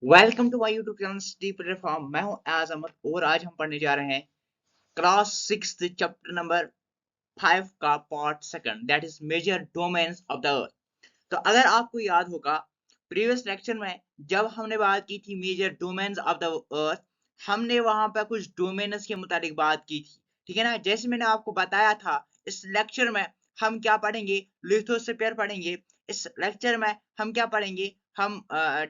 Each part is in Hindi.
Welcome to my YouTube channel study platform. मैं हूं एज अहमद और आज हम पढ़ने जा रहे हैं क्लास 6 चैप्टर नंबर 5 का part second, that is major domains of the earth. तो अगर आपको याद होगा, प्रीवियस लेक्चर में जब हमने बात की थी major domains of the earth, हमने वहां पर कुछ डोमेन्स के मुताबिक बात की थी। ठीक है ना, जैसे मैंने आपको बताया था, इस लेक्चर में हम क्या पढ़ेंगे, लिथोस्फीयर पढ़ेंगे। इस लेक्चर में हम क्या पढ़ेंगे, हम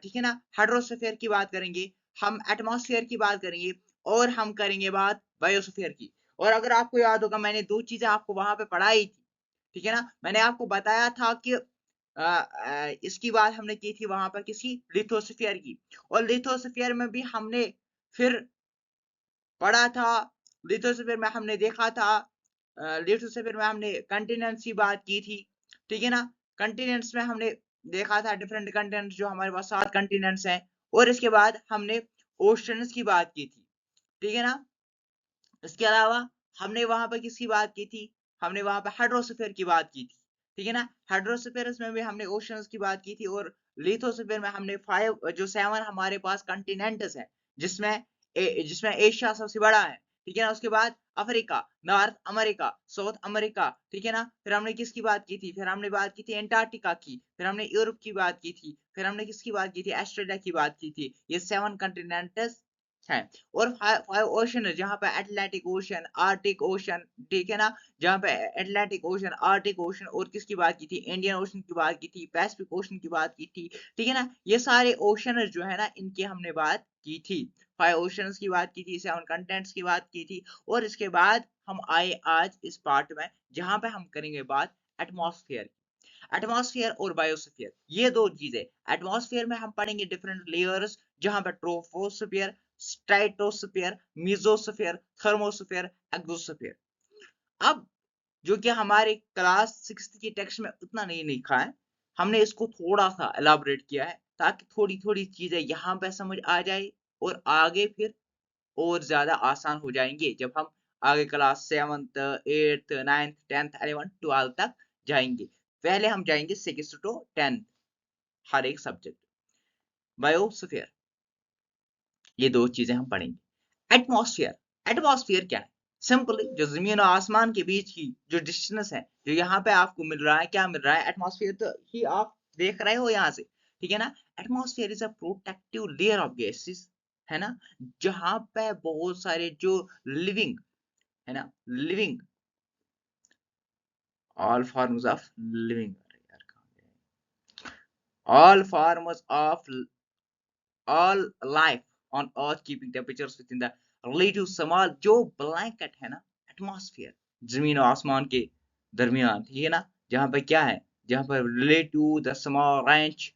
ठीक है ना, हाइड्रोस्फीयर की बात करेंगे, हम एटमॉस्फेयर की बात करेंगे और हम करेंगे बात बायोस्फीयर की। और अगर आपको याद होगा, मैंने दो चीजें आपको वहां पे पढ़ाई थी। ठीक है ना, मैंने आपको बताया था कि इसकी बात हमने की थी वहां पर किसी लिथोस्फीयर की, और लिथोस्फीयर में भी हमने फिर पढ़ा था। लिथोस्फीयर में हमने देखा था, लिथोस्फीयर में हमने कंटिनेंट्स की बात की थी। ठीक है ना, कंटिनेंट्स में हमने देखा था डिफरेंट कंटिनेंट्स, जो हमारे पास 7 कंटिनेंट्स हैं। और इसके बाद हमने ओशंस की बात की थी। ठीक है ना, इसके अलावा हमने वहां पर किसकी बात की थी, हमने वहां पर हाइड्रोस्फीयर की बात की थी। ठीक है ना, हाइड्रोस्फीयर में भी हमने ओशंस की बात की थी, और लिथोस्फीयर में हमने 7 हमारे पास कंटिनेंट्स हैं, जिसमें जिसमें एशिया सबसे बड़ा है। ठीक है ना, उसके बाद Africa, north America, south America. ठीक है ना, फिर हमने किसकी बात की थी, फिर हमने बात की थी एंटार्क्टिका की, फिर हमने यूरोप की बात की थी, फिर हमने किसकी बात की थी, ऑस्ट्रेलिया की बात की थी। ये 7 कंटिनेंट्स है। और 5 ओशन है, जहां पे अटलांटिक ओशन, आर्टिक ओशन, ठीक है ना, जहां पे अटलांटिक ओशन, आर्टिक ओशन, और किसकी बात की थी, इंडियन ओशन की बात की थी, पैसिफिक ओशन की बात की थी। ठीक है ना, ये सारे ओशन जो है ना, इनकी हमने बात की थी। 5 ओशंस की बात की थी, 7 कंटेंट्स की बात की थी। और इसके बाद हम आए आज इस पार्ट में, जहां पे हम करेंगे बात एटमॉस्फेयर। एटमॉस्फेयर और बायोस्फीयर, ये दो चीजें। एटमॉस्फेयर में हम पढ़ेंगे डिफरेंट लेयर्स, जहां पर troposphere, stratosphere, mesosphere, thermosphere, exosphere. अब जो कि हमारे क्लास 6 की टेक्स्ट में उतना नहीं लिखा है, हमने इसको थोड़ा सा एलाबोरेट किया है, ताकि थोड़ी थोड़ी चीजें यहाँ पे समझ आ जाए, और आगे फिर और ज्यादा आसान हो जाएंगे जब हम आगे class 7th 8th 9th 10th 11th 12th तक जाएंगे। पहले हम जाएंगे 6th to 10th, हर एक सब्जेक्ट। बायोस्फीयर, ये दो चीजें हम पढ़ेंगे। एटमॉस्फेयर, एटमॉस्फेयर क्या है, सिंपली जो जमीन और आसमान के बीच की जो डिस्टेंस है, जो यहाँ पे आपको मिल रहा है, क्या मिल रहा है, एटमॉस्फेयर तो ही आप देख रहे हो यहाँ से। ठीक है ना, atmosphere is a protective layer of gases, है ना, जहां पे बहुत सारे जो लिविंग, है ना, living, all forms of living, all forms of all life on earth keeping temperatures within the relative small, जो ब्लैंकेट है ना, एटमॉस्फेयर, जमीन और आसमान के दरमियान। ठीक है ना, जहां पर क्या है, जहां पर relative the small range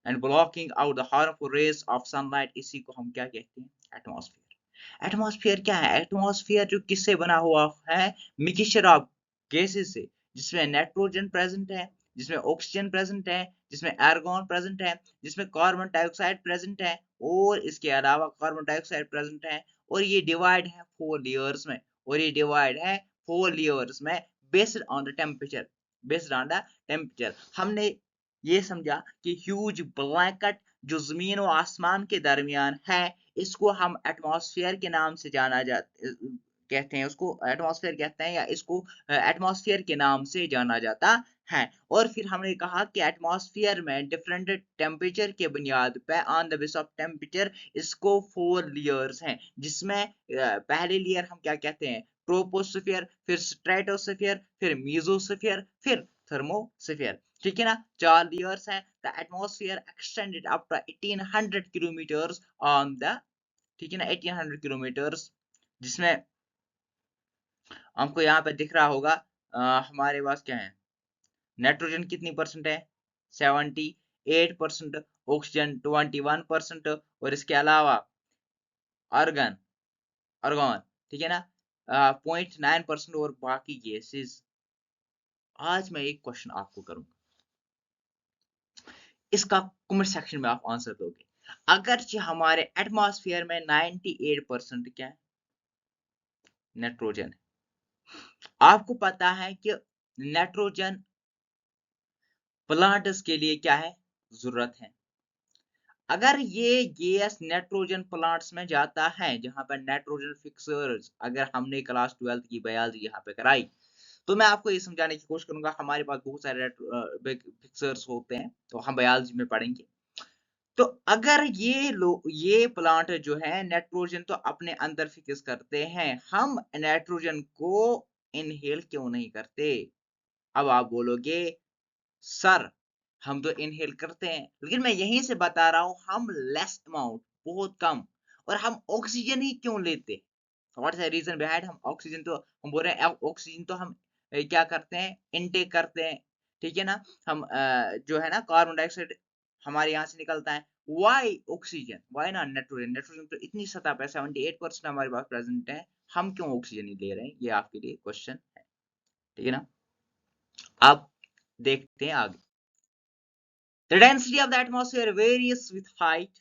and blocking out the harmful rays of sunlight, इसी को हम क्या कहते हैं, एटमॉस्फेयर। एटमॉस्फेयर क्या है, एटमॉस्फेयर जो किससे बना हुआ है, मिक्सचर ऑफ गैसेस से, जिसमें नाइट्रोजन प्रेजेंट है, जिसमें ऑक्सीजन प्रेजेंट है, जिसमें आर्गन प्रेजेंट है, जिसमें कार्बन डाइऑक्साइड प्रेजेंट है, और इसके अलावा कार्बन डाइऑक्साइड प्रेजेंट है। और ये डिवाइड है 4 लेयर्स में, और ये डिवाइड है 4 लेयर्स में, based on the temperature, based on the temperature. हमने ये समझा कि ह्यूज ब्लैंकेट जो जमीन और आसमान के दरमियान है, इसको हम एटमॉस्फेयर के नाम से जाना जाता, कहते हैं, उसको एटमॉस्फेयर कहते हैं, या इसको एटमॉस्फेयर के नाम से जाना जाता है। और फिर हमने कहा कि एटमॉस्फेयर में डिफरेंट टेम्परेचर के बुनियाद पे, on the base of temperature, इसको 4 लेयर्स हैं, जिसमें पहले लेयर हम क्या कहते हैं, ट्रोपोस्फियर, फिर स्ट्रेटोस्फियर, फिर मेसोस्फियर, फिर थर्मोस्फियर। ठीक है ना, 4 लेयर्स हैं। The atmosphere extended up to 1800 kilometres on the, ठीक है ना, 1800 किलोमीटर्स, जिसमें हमको यहाँ पे दिख रहा होगा, हमारे पास क्या है, नाइट्रोजन कितनी परसेंट है, 78%, ऑक्सीजन 21%, और इसके अलावा आर्गन, आर्गन, ठीक है ना, 0.9%, और बाकी गैसेस। आज मैं एक क्वेश्चन आपको करूंगा, इसका कमेंट सेक्शन में आप आंसर दोगे। अगर हमारे एटमॉस्फेयर में 98% क्या है, नाइट्रोजन है। आपको पता है कि नाइट्रोजन प्लांट्स के लिए क्या है, जरूरत है। अगर ये गैस नाइट्रोजन प्लांट्स में जाता है, जहां पर नाइट्रोजन फिक्सर्स, अगर हमने क्लास 12 की बायोलॉजी यहाँ पे कराई, तो मैं आपको ये समझाने की कोशिश करूंगा। हमारे पास बहुत सारे फिक्सर्स होते हैं, तो हम बायोलॉजी में पढ़ेंगे। तो अगर ये प्लांट जो है नाइट्रोजन तो अपने अंदर फिक्स करते हैं, हम नाइट्रोजन को इनहेल क्यों नहीं करते? अब आप बोलोगे सर हम तो इनहेल करते हैं, लेकिन मैं यहीं से बता रहा हूँ हम लेस अमाउंट, बहुत कम, और हम ऑक्सीजन ही क्यों लेते? What is the reason behind? हम ऑक्सीजन तो हम बोल रहे हैं ऑक्सीजन तो हम क्या करते हैं, इनटेक करते हैं, ठीक है ना? हम जो है ना कार्बन डाइऑक्साइड हमारे यहाँ से निकलता है। Why oxygen, why not nitrogen? Nitrogen तो इतनी सतह पे 78% हमारे पास प्रेजेंट है, हम क्यों ऑक्सीजन नहीं ले रहे हैं? ये आपके लिए क्वेश्चन है, ठीक है ना? अब देखते हैं आगे। The density of the atmosphere varies with height.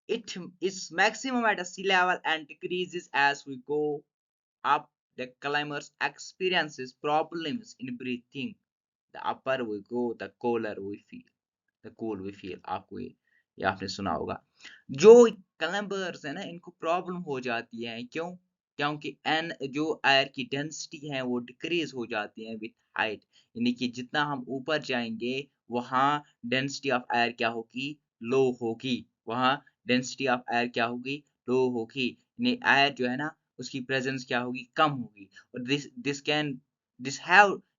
It is maximum at a sea level and decreases as we go up. The climbers experiences problems in breathing. The upper we go, the colder we feel. The cool we feel. आपको ये आपने सुना होगा। जो क्लाइंबर्स है ना, इनको प्रॉब्लम हो जाती है, क्यों? क्योंकि एन जो एयर की डेंसिटी है वो डिक्रीज हो जाती है विथ हाइट, यानी कि जितना हम ऊपर जाएंगे वहाँ डेंसिटी ऑफ एयर क्या होगी? लो होगी। वहाँ डेंसिटी ऑफ एयर क्या होगी? लो होगी, यानी एयर जो है ना उसकी प्रेजेंस क्या होगी? कम होगी। और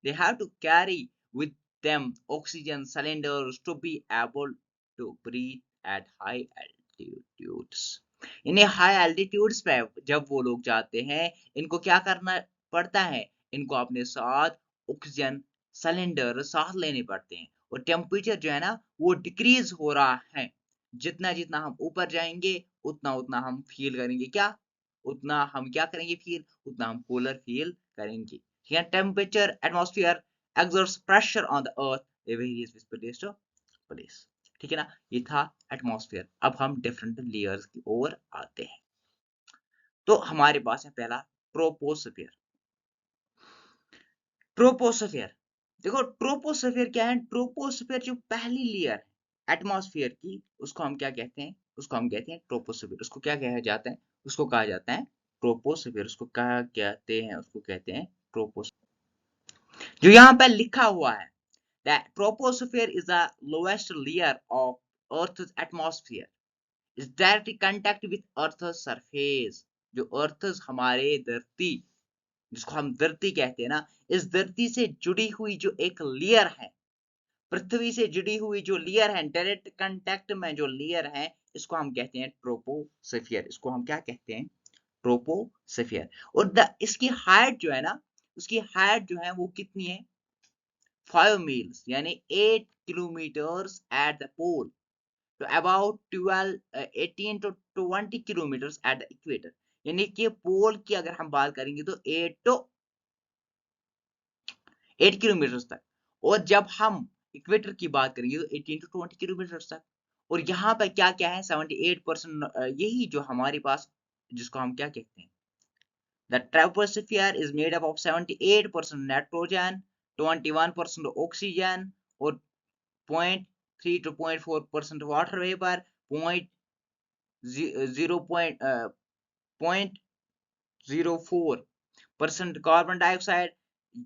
they have to carry with them oxygen cylinders to be able to breathe at high altitudes। इन्हें हाई एल्टीट्यूड्स पे जब वो लोग जाते हैं, इनको क्या करना पड़ता है? इनको अपने साथ ऑक्सीजन सिलेंडर साथ लेने पड़ते हैं, और टेम्परेचर जो है ना वो डिक्रीज हो रहा है। जितना जितना हम ऊपर जाएंगे उतना उतना हम फील करेंगे क्या? उतना हम क्या करेंगे फील? उतना हम कूलर फील करेंगे। Here temperature atmosphere exerts pressure on the earth, they varies with place to place। ठीक है ना? ये था एटमॉस्फेयर। अब हम डिफरेंट लेयर्स की ओर आते हैं। तो हमारे पास है पहला ट्रोपोस्फेयर। ट्रोपोस्फेयर, देखो ट्रोपोस्फेयर क्या है? ट्रोपोस्फेयर जो पहली लेयर है एटमॉस्फेयर की, उसको हम क्या कहते हैं? उसको हम कहते हैं ट्रोपोस्फेयर। उसको क्या कहा जाता है? उसको कहा जाता है ट्रोपोस्फेयर। उसको क्या कहते हैं? उसको कहते हैं ट्रोपोस्फेयर। जो यहाँ पर लिखा हुआ है that troposphere is the lowest layer of Earth's atmosphere, is directly contact with Earth's surface। जो अर्थ हमारे धरती, जिसको हम धरती कहते हैं ना, इस धरती से जुड़ी हुई जो एक लेयर है, पृथ्वी से जुड़ी हुई जो लेयर है, डायरेक्ट कांटेक्ट में जो लेयर है, इसको हम कहते हैं ट्रोपोस्फियर। इसको हम क्या कहते हैं? ट्रोपोस्फियर। और इसकी हाइट जो है ना, उसकी हाइट जो है वो कितनी है? 5 मील्स, यानी 8 kilometers at the pole to about 18 to 20 kilometers at the equator। यानी कि पोल की अगर हम बात करेंगे तो 8 किलोमीटर तक, और जब हम इक्वेटर की बात करेंगे तो 18 to 20 किलोमीटर तक। और यहाँ पर क्या क्या है? 78% यही जो हमारे पास, जिसको हम क्या कहते हैं? The troposphere is made up of 78% nitrogen, 21% oxygen, और 0.3 to 0.4% water vapor, 0.04% carbon dioxide.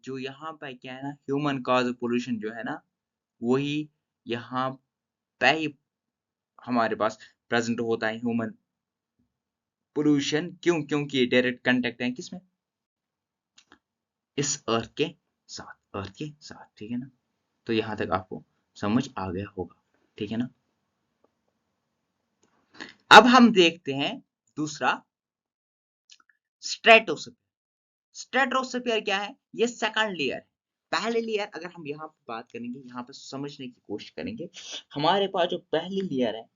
जो यहाँ पे क्या है ना, ह्यूमन कॉज पोल्यूशन जो है ना, वही यहाँ पे ही हमारे पास प्रेजेंट होता है, ह्यूमन पोल्यूशन। क्यों? क्योंकि ये डायरेक्ट कांटेक्ट है किसमें? इस अर्थ के साथ, अर्थ के साथ, ठीक है ना? तो यहाँ तक आपको समझ आ गया होगा, ठीक है ना? अब हम देखते हैं दूसरा, स्ट्रेटोस्फीयर। स्ट्रेटोस्फीयर क्या है? ये सेकंड लेयर है। पहले लेयर अगर हम यहाँ पे बात करेंगे, यहाँ पे समझने की कोशिश करेंगे, हमारे पास जो पहली लेयर है,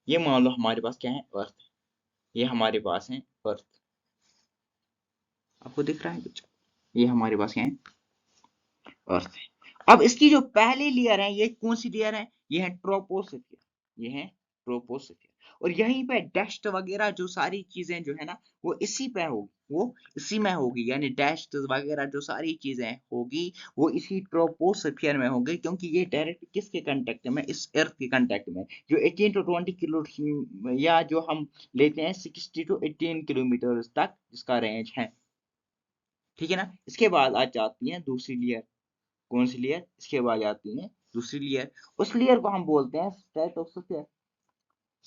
ये मान लो हमारे पास क्या है? अर्थ। ये हमारे पास है अर्थ। आपको दिख रहा है कुछ? ये हमारे पास क्या है? अर्थ है। अब इसकी जो पहली लेयर है, ये कौन सी लेयर है? ये है ट्रोपोस्फीयर। ये है ट्रोपोस्फियर। और यहीं पे डस्ट वगैरह जो सारी चीजें जो है ना वो इसी पे होगी, वो इसी में होगी, यानी डस्ट वगैरह जो सारी चीजें होगी वो इसी ट्रोपोस्फियर में होगी, क्योंकि ये डायरेक्ट किसके कांटेक्ट में, इस अर्थ के कांटेक्ट में, जो 18 टू 20 किलो या जो हम लेते हैं 60 टू 18 किलोमीटर तक जिसका रेंज है। ठीक है ना। इसके बाद आ जाती है दूसरी लेयर। कौन सी लेयर? इसके बाद आती है दूसरी लेयर। उस लेयर को हम बोलते हैं स्ट्रेटोस्फीयर।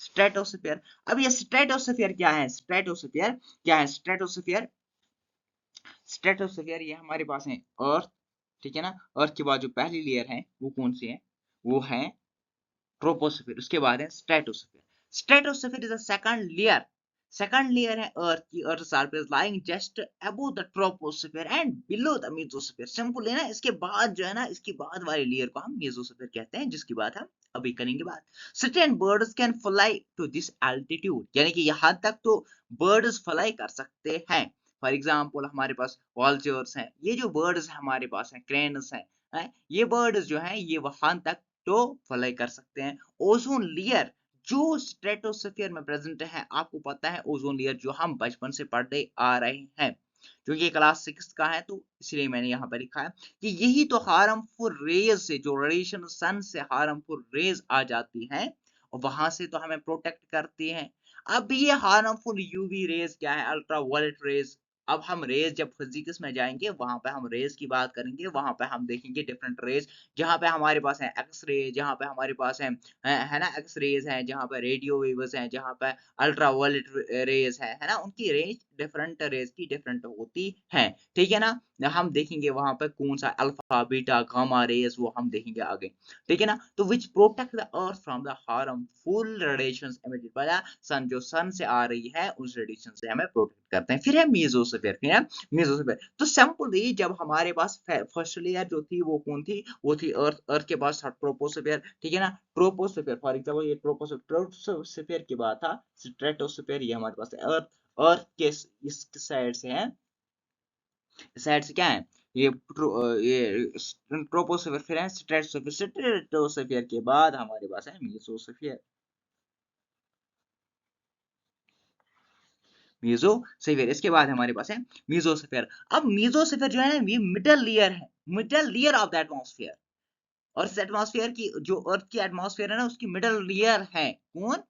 स्ट्रेटोस्फीयर। अब ये स्ट्रेटोस्फीयर क्या है? स्ट्रेटोस्फीयर क्या है? स्ट्रेटोस्फीयर, स्ट्रेटोस्फीयर ये हमारे पास है अर्थ। ठीक है ना। अर्थ के बाद जो पहली लेयर है वो कौन सी है? वो है ट्रोपोस्फीयर। उसके बाद है stratosphere. Stratosphere is the second layer. Second layer है अर्थ की। Earth surface lying just above the troposphere and below the mesosphere. Simple है ना। इसके बाद जो है ना, इसकी बाद वाली लेयर को हम मेसोस्फीयर कहते हैं, जिसकी बात हम अभी करेंगे बात। Certain birds can fly to this altitude, यानी कि यहाँ तक तो बर्ड्स फ्लाई कर सकते हैं। फॉर एग्जाम्पल हमारे पास वॉल्चर्स हैं, ये जो बर्ड्स हमारे पास हैं, क्रेन्स हैं, ये बर्ड्स जो हैं ये वहां तक तो फ्लाई कर सकते हैं। ओजोन लेयर जो स्ट्रेटोस्फीयर में प्रेजेंट है, आपको पता है ओजोन लेयर जो हम बचपन से पढ़ते आ रहे हैं, क्योंकि ये क्लास 6 का है तो इसलिए मैंने यहाँ पर लिखा है कि यही तो हार्मफुल रेज से, जो रेडिएशन सन से हार्मफुल रेज आ जाती हैं और वहां से तो हमें प्रोटेक्ट करती हैं। अब ये हार्मफुल यूवी रेज क्या है? Ultraviolet rays. अब हम रेज जब फिजिक्स में जाएंगे वहां पे हम रेज की बात करेंगे, वहां पे हम देखेंगे डिफरेंट रेज, जहां पे हमारे पास है एक्स रे, जहां पे हमारे पास है ना एक्स रेज है, जहां पे रेडियो वेव्स हैं, जहां पे अल्ट्रावायलेट रेज है ना। उनकी रेंज डिफरेंट रेज की डिफरेंट होती है। ठीक है ना। हम देखेंगे वहां पे कौन सा अल्फा बीटा गामा रेज, वो हम देखेंगे आगे। ठीक है ना। तो which protect the earth from the harmful radiations emitted by the sun, जो सन से आ रही है उस रेडिएशन से हमें प्रोटेक्ट करते हैं। फिर है मेसोस्फीयर। फिर है मेसोस्फीयर। तो सिंपली जब हमारे पास फर्स्ट लेयर जो थी वो कौन थी? वो थी अर्थ। अर्थ के पास था ट्रोपोस्फीयर। ठीक है ना। ट्रोपोस्फीयर फॉर एग्जांपल ये ट्रोपोस्फीयर के बाद था स्ट्रेटोस्फीयर। ये हमारे पास है अर्थ। अर्थ के इस साइड से है, इस साइड से क्या है? ये ट्रोपोस्फीयर। फिर है स्ट्रेटोस्फीयर। स्ट्रेटोस्फीयर के बाद हमारे पास है मेसोस्फीयर। मेसोस्फीयर। इसके बाद हमारे पास है मेसोस्फीयर। अब मेसोस्फीयर जो है ना ये मिडल लेयर है, middle layer of the atmosphere. और इस एटमॉस्फेयर की जो अर्थ की एटमॉस्फेयर है ना उसकी मिडल लेयर है कौन?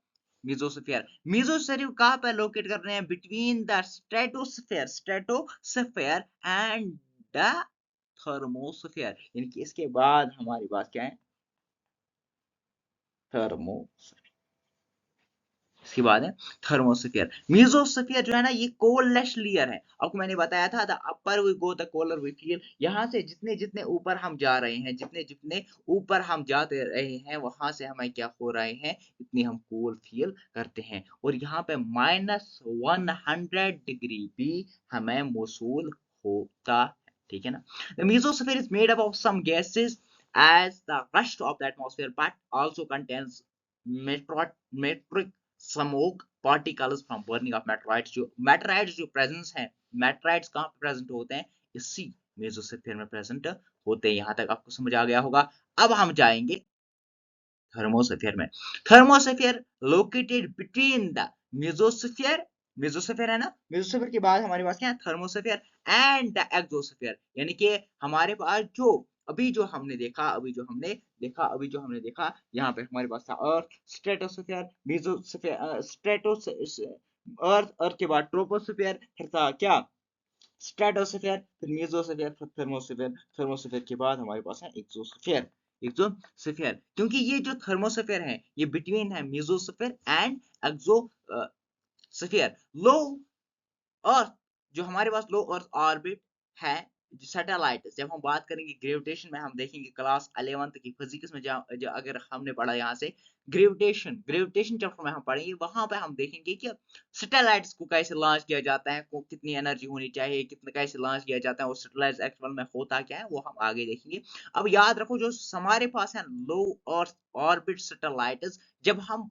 मेसोस्फीयर। मेसोस्फीयर कहाँ पे लोकेट कर रहे हैं? Between the stratosphere, stratosphere and the thermosphere. यानी कि इसके बाद हमारे पास क्या है? थर्मोस्फीयर। इसके बाद है थर्मोस्फीयर। मेसोस्फीयर जो है ना ये कोललेस लेयर है। आपको मैंने बताया था the upper we go the colder we feel. यहाँ से जितने जितने ऊपर हम जा रहे हैं, जितने जितने ऊपर हम जाते रहे हैं, वहां से हमें क्या हो रहे हैं, इतनी हम कोल फील करते हैं। और यहाँ पे -100 डिग्री भी हमें महसूस होता है। ठीक है ना। The mesosphere is made up of some gases as the rest of the atmosphere, but also contains meteoric smoke particles from burning of meteorites. जो मेटेराइट्स जो प्रेजेंस है, मेटेराइट्स कहाँ पे प्रेजेंट होते हैं? इसी मेसोस्फीयर में प्रेजेंट होते हैं। यहाँ तक आपको समझ आ गया होगा। अब हम जाएंगे थर्मोस्फीयर में। Thermosphere located between the mesosphere, mesosphere है ना, मेसोस्फीयर के बाद हमारे पास क्या है? Thermosphere and the exosphere. यानी कि हमारे पास जो अभी जो हमने देखा, अभी जो हमने देखा यहाँ पे हमारे पास था अर्थ, स्ट्रेटोस्फीयर, मेसोस्फीयर, अर्थ, अर्थ के बाद ट्रोपोस्फीयर, फिर था क्या? स्ट्रेटोस्फीयर, फिर मेसोस्फीयर, फिर थर्मोस्फीयर। थर्मोस्फीयर के बाद हमारे पास है एक्सोस्फीयर। एक्सोस्फीयर क्योंकि ये जो थर्मोस्फीयर है ये बिटवीन है मेसोस्फीयर एंड एक्सोस्फीयर। लो अर्थ, जो हमारे पास लो अर्थ ऑर्बिट है, सैटेलाइट। जब हम बात करेंगे ग्रेविटेशन में, हम देखेंगे क्लास 11th की फिजिक्स में अगर हमने पढ़ा यहाँ से ग्रेविटेशन, ग्रेविटेशन चैप्टर में हम पढ़ेंगे, वहां पे हम देखेंगे कि सैटेलाइट्स को कैसे लॉन्च किया जाता है, को कितनी एनर्जी होनी चाहिए, कितना कैसे लॉन्च किया जाता है, और सैटेलाइट्स एक्चुअल में होता क्या है वो हम आगे देखेंगे। अब याद रखो जो हमारे पास है लो अर्थ ऑर्बिट सैटेलाइट्स, जब हम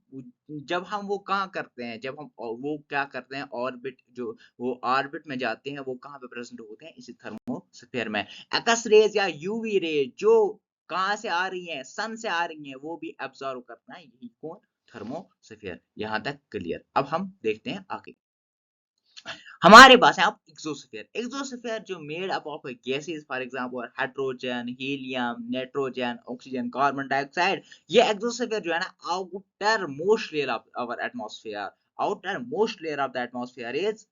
वो कहाँ करते हैं, जब हम वो क्या करते हैं ऑर्बिट, जो वो ऑर्बिट में जाते हैं, वो कहाँ पे प्रेजेंट होते हैं? इसी थर्मोस्फीयर में। एक्स रेज या यूवी रेज जो कहाँ से आ रही है? सन से आ रही है, वो भी एब्जॉर्व करना है यही कौन? थर्मोस्फीयर। यहाँ तक क्लियर। अब हम देखते हैं आगे। हमारे पास है अब एक्सोस्फीयर। एक्सोस्फीयर जो made up of gases, for example hydrogen, helium, nitrogen, oxygen, carbon dioxide. ये एक्सोस्फीयर जो है ना outermost layer of our atmosphere. Outermost layer of the atmosphere is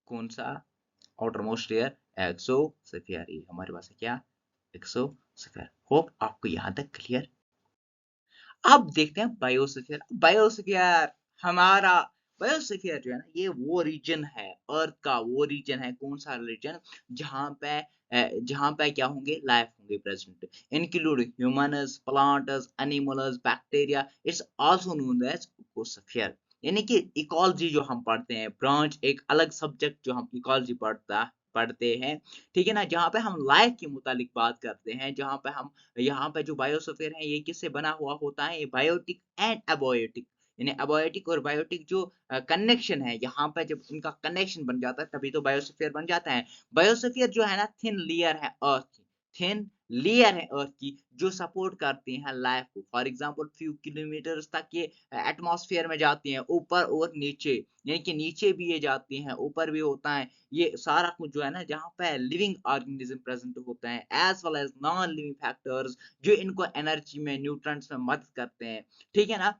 कौन सा? Outermost layer exosphere. ये हमारे पास है क्या? एक्सोस्फीयर। होप आपको यहाँ तक क्लियर। अब देखते हैं बायोस्फीयर। बायोस्फीयर हमारा बायोस्फीयर जो है ना ये वो रीजन है, अर्थ का वो रीजन है। कौन सा रीजन? जहाँ पे क्या होंगे? लाइफ होंगे present, include humans, plants, animals, bacteria. It's also known as ecosphere. यानी कि इकोलॉजी जो हम पढ़ते हैं, ब्रांच एक अलग सब्जेक्ट जो हम इकोलॉजी पढ़ते हैं, ठीक है ना, जहाँ पे हम लाइफ के मुतालिक बात करते हैं, जहाँ पे हम यहाँ पे जो बायोस्फीयर है ये किससे बना हुआ होता है? ये बायोटिक एंड अबायोटिक, यानी अबायोटिक और बायोटिक जो कनेक्शन है, यहाँ पे जब इनका कनेक्शन बन जाता है तभी तो बायोस्फीयर बन जाता है। बायोस्फीयर जो है ना थिन लेयर है अर्थ की, थिन लेयर है अर्थ की, जो सपोर्ट करती है लाइफ को। फॉर एग्जांपल फ्यू किलोमीटर्स तक ये एटमॉस्फेयर में जाती हैं, ऊपर और नीचे, यानी कि नीचे भी ये जाती हैं, ऊपर भी होता है। ये सारा कुछ जो है ना जहाँ पे लिविंग ऑर्गेनिज्म प्रेजेंट होते हैं, as well as non living factors जो इनको एनर्जी में, न्यूट्रिएंट्स में मदद करते हैं, ठीक है ना।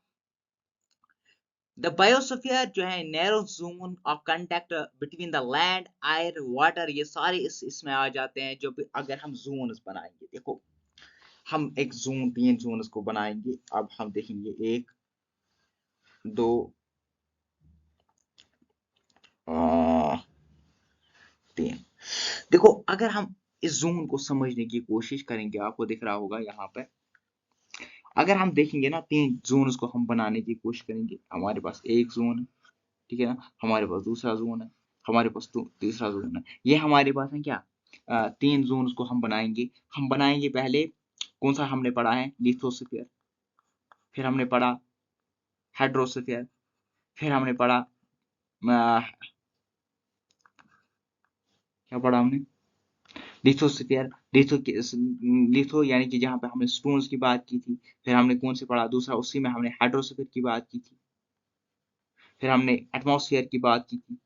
द बायोस्फीयर जो है narrow zone of contact between the land, air, water, ये सारे इसमें आ जाते हैं। जो भी अगर हम जोन्स बनाएंगे, देखो हम एक जोन, 3 जोन्स को बनाएंगे। अब हम देखेंगे 1 2 3। देखो अगर हम इस जोन को समझने की कोशिश करेंगे, आपको दिख रहा होगा यहाँ पे, अगर हम देखेंगे ना 3 जोन्स को हम बनाने की कोशिश करेंगे। हमारे पास एक जोन है, ठीक है ना, हमारे पास दूसरा जोन है, हमारे पास तीसरा जोन है। ये हमारे पास है क्या? 3 जोन्स को हम बनाएंगे। हम बनाएंगे पहले, कौन सा हमने पढ़ा है? लिथोस्फीयर। फिर हमने पढ़ा हाइड्रोस्फीयर। फिर हमने पढ़ा क्या पढ़ा हमने? लिथोस्फीयर। लिथो यानी कि जहाँ पे हमने स्टोन्स की बात की थी। फिर हमने कौन से पढ़ा दूसरा? उसी में हमने हाइड्रोस्फीयर की बात की थी। फिर हमने एटमॉस्फेयर की बात की थी,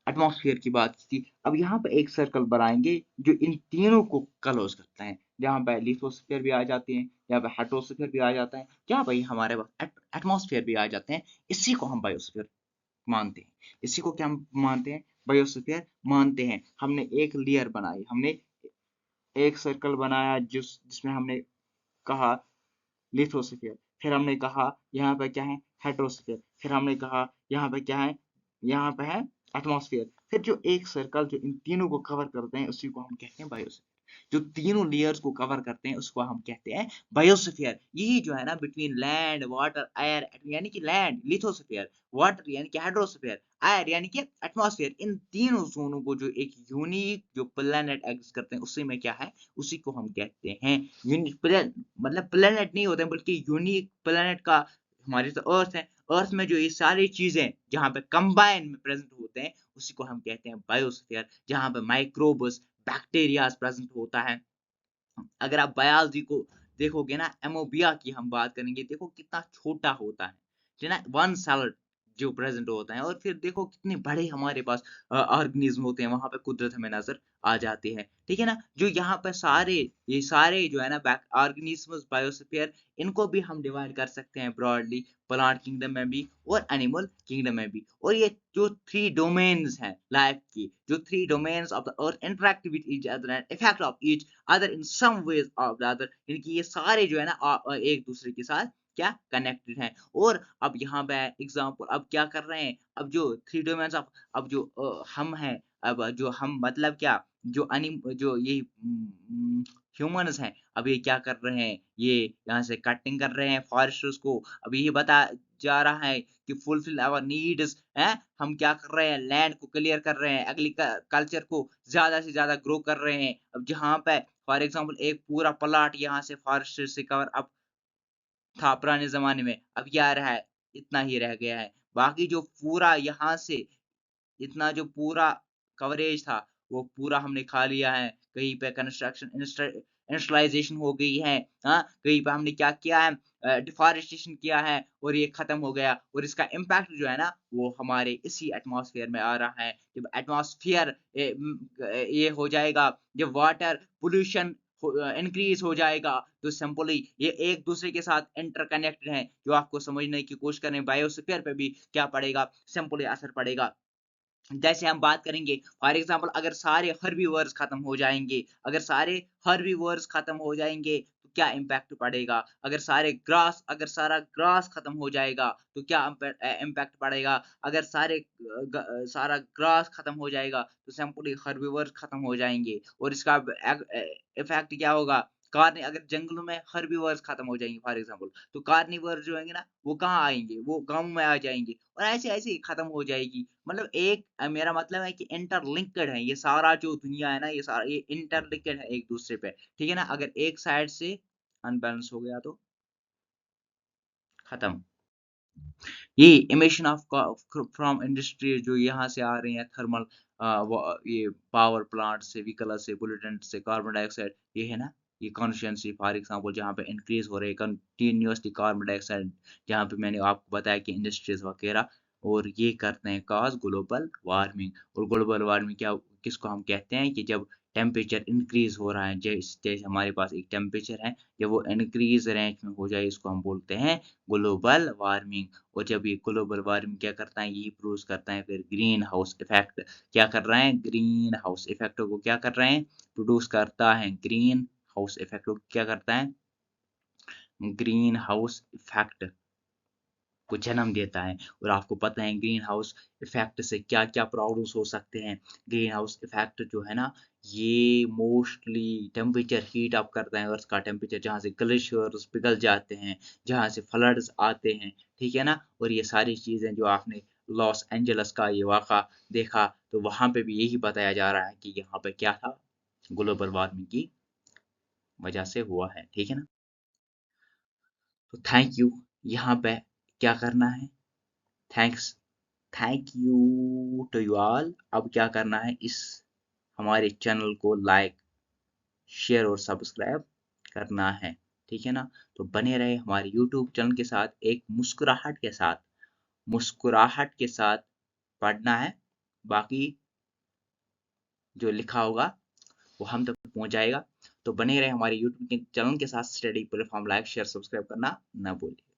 एटमॉस्फेयर की बात की थी। अब यहाँ पे एक सर्कल बनाएंगे जो इन तीनों को क्लोज करता है, जहाँ पे लिथोस्फीयर भी आ जाते हैं, यहाँ पे हाइड्रोस्फीयर भी आ जाता है, क्या भाई हमारे पास एटमॉस्फेयर भी आ जाते हैं। इसी को हम बायोस्फीयर मानते हैं। इसी को क्या मानते हैं? बायोस्फीयर मानते हैं। हमने एक लेयर बनाई, हमने एक सर्कल बनाया जिसमें हमने कहा लिथोस्फीयर। फिर हमने कहा यहाँ पे क्या है? हाइड्रोस्फीयर। फिर हमने कहा यहाँ पे क्या है? यहाँ पे है एटमॉस्फेयर। फिर जो एक सर्कल जो इन तीनों को कवर करते हैं उसी को हम कहते हैं बायोस्फीयर। जो तीनों लेयर्स को कवर करते हैं उसको हम कहते हैं बायोस्फीयर। यही जो है ना बिटवीन लैंड, वाटर, एयर, यानी कि लैंड लिथोस्फीयर, वाटर यानी कि हाइड्रोस्फीयर, एयर यानी कि एटमॉस्फेयर, इन तीनों जोनों को जो एक यूनिक जो प्लेनेट एग्जिस्ट करते हैं उसी में क्या है? उसी को हम कहते हैं यूनिक प्लेनेट। मतलब प्लेनेट नहीं होते हैं बल्कि यूनिक प्लेनेट का, हमारी तो अर्थ है, अर्थ में जो ये सारी चीजें जहाँ पे कंबाइन में प्रेजेंट होते हैं उसी को हम कहते हैं बायोस्फीयर। जहाँ पे माइक्रोब्स, बैक्टीरिया प्रेजेंट होता है। अगर आप बायोलॉजी को देखोगे ना, एमोबिया की हम बात करेंगे, देखो कितना छोटा होता है ना, 1 सेल जो प्रेजेंट होता है। और फिर देखो कितने बड़े हमारे पास ऑर्गेनिज्म होते हैं, वहां पे कुदरत हमें नजर आ जाती है, ठीक है ना। जो यहाँ पे सारे, ये सारे जो है ना ऑर्गेनिज्म्स, बायोस्फीयर, इनको भी हम डिवाइड कर सकते हैं ब्रॉडली, प्लांट किंगडम में भी और एनिमल किंगडम में भी। और ये जो 3 डोमेन्स हैं लाइफ की, जो 3 domains of the earth interact with each other and effect of each other in some ways of the other, इनकी ये सारे जो है ना एक दूसरे के साथ क्या कनेक्टेड हैं। और अब यहाँ पे एग्जांपल, अब क्या कर रहे हैं? अब जो 3 डोमेन्स ऑफ, अब जो हम हैं, अब जो हम मतलब क्या, जो जो ये ह्यूमंस हैं, अब ये क्या कर रहे हैं? ये यहाँ से कटिंग कर रहे हैं फॉरेस्ट्स को। अब ये बता जा रहा है कि फुलफिल आवर नीड्स है, हम क्या कर रहे हैं? लैंड को क्लियर कर रहे हैं, एग्रीकल्चर को ज्यादा से ज्यादा ग्रो कर रहे हैं। अब जहाँ पे फॉर एग्जांपल एक पूरा प्लॉट यहाँ से फॉरेस्ट से कवर अप था पुराने ज़माने में, अब क्या रहा है? इतना ही रह गया है। बाकी जो पूरा यहाँ से इतना जो पूरा कवरेज था, वो पूरा हमने खा लिया है। कहीं पे कंस्ट्रक्शन इंडस्ट्रियलाइजेशन हो गई है, हाँ, कहीं पे हमने क्या किया है, डिफॉरेस्टेशन किया है और ये खत्म हो गया और इसका इम्पैक्ट जो है ना वो हमारे इसी एटमॉस्फेयर में आ रहा है। जब एटमॉस्फेयर ये हो जाएगा, जब वाटर पोल्यूशन इंक्रीज हो जाएगा तो सिंपली ये एक दूसरे के साथ इंटरकनेक्टेड हैं, जो आपको समझने की कोशिश करें बायोस्फीयर पे भी क्या पड़ेगा, सिंपली असर पड़ेगा। जैसे हम बात करेंगे फॉर एग्जांपल अगर सारे हर्बीवर्स खत्म हो जाएँगे, अगर सारे हर्बीवर्स खत्म हो जाएँगे तो क्या इम्पैक्ट पड़ेगा? अगर सारा ग्रास खत्म हो जाएगा तो क्या इम्पैक्ट पड़ेगा? अगर सारा ग्रास खत्म हो जाएगा तो सिंपली हर्बीवर्स खत्म हो जाएँगे और इसका इफ़ेक्ट क्या होगा? अगर जंगलों में हर्बीवर्स खत्म हो जाएँगे फॉर एग्जांपल तो कार्निवर्स जो होंगे ना वो कहाँ आएँगे? वो गाँव में आ जाएँगे और ऐसे-ऐसे ही खत्म हो जाएगी। मतलब मेरा मतलब है कि इंटरलिंक्ड है ये सारा जो दुनिया है ना ये सारा ये इंटरलिंक्ड है एक दूसरे पे, ठीक है ना? अगर एक साइड से अनबैलेंस हो गया तो खत्म। ये इमिशन ऑफ फ्रॉम इंडस्ट्री जो यहाँ से आ रही है थर्मल ये पावर प्लांट से व्हीकल से पोल्यूटेंट से कार्बन डाइऑक्साइड ये है ना ये कॉन्स्टिट्यूंसी फॉर एग्जांपल जहाँ पे इंक्रीज हो रही है कंटिन्यूअसली कार्बन डाइऑक्साइड जहाँ पे मैंने आपको बताया कि इंडस्ट्रीज वगैरह और ये करते हैं कॉज ग्लोबल वार्मिंग और ग्लोबल वार्मिंग क्या किसको हम कहते हैं कि जब टेम्परेचर इंक्रीज हो रहा है जैसे जैसे हमारे पास एक टेम्परेचर है जब वो इंक्रीज रेंज में हो जाए इसको हम बोलते हैं ग्लोबल वार्मिंग और जब ये ग्लोबल वार्मिंग क्या करता है ये प्रोड्यूस करता है फिर ग्रीन हाउस इफेक्ट क्या कर रहे हैं ग्रीन हाउस इफेक्ट को क्या कर रहे हैं प्रोड्यूस करता है ग्रीन हाउस इफेक्ट को क्या करता है ग्रीन हाउस इफेक्ट को जन्म देता है और आपको पता है ग्रीन हाउस इफेक्ट से क्या क्या प्रॉब्लम्स हो सकते हैं ग्रीन हाउस इफेक्ट जो है ना ये मोस्टली टेम्परेचर हीट अप करता है अर्थ का टेम्परेचर जहाँ से ग्लेशियर्स पिघल जाते हैं जहाँ से फ्लड्स आते हैं ठीक है ना और ये सारी चीज़ें जो आपने लॉस एंजलस का ये वाक़ा देखा तो वहाँ पे भी यही बताया जा रहा है कि यहाँ पे क्या था ग्लोबल वार्मिंग की वजह से हुआ है ठीक है ना तो थैंक यू यहाँ पे क्या करना है thanks thank you to you all अब क्या करना है इस हमारे चैनल को लाइक शेयर और सब्सक्राइब करना है ठीक है ना तो बने रहे हमारे यूट्यूब चैनल के साथ एक मुस्कुराहट के साथ पढ़ना है बाकी जो लिखा होगा वो हम तक पहुंच जाएगा तो बने रहे हमारे यूट्यूब के चैनल के साथ study platform like share subscribe करना ना भूलिए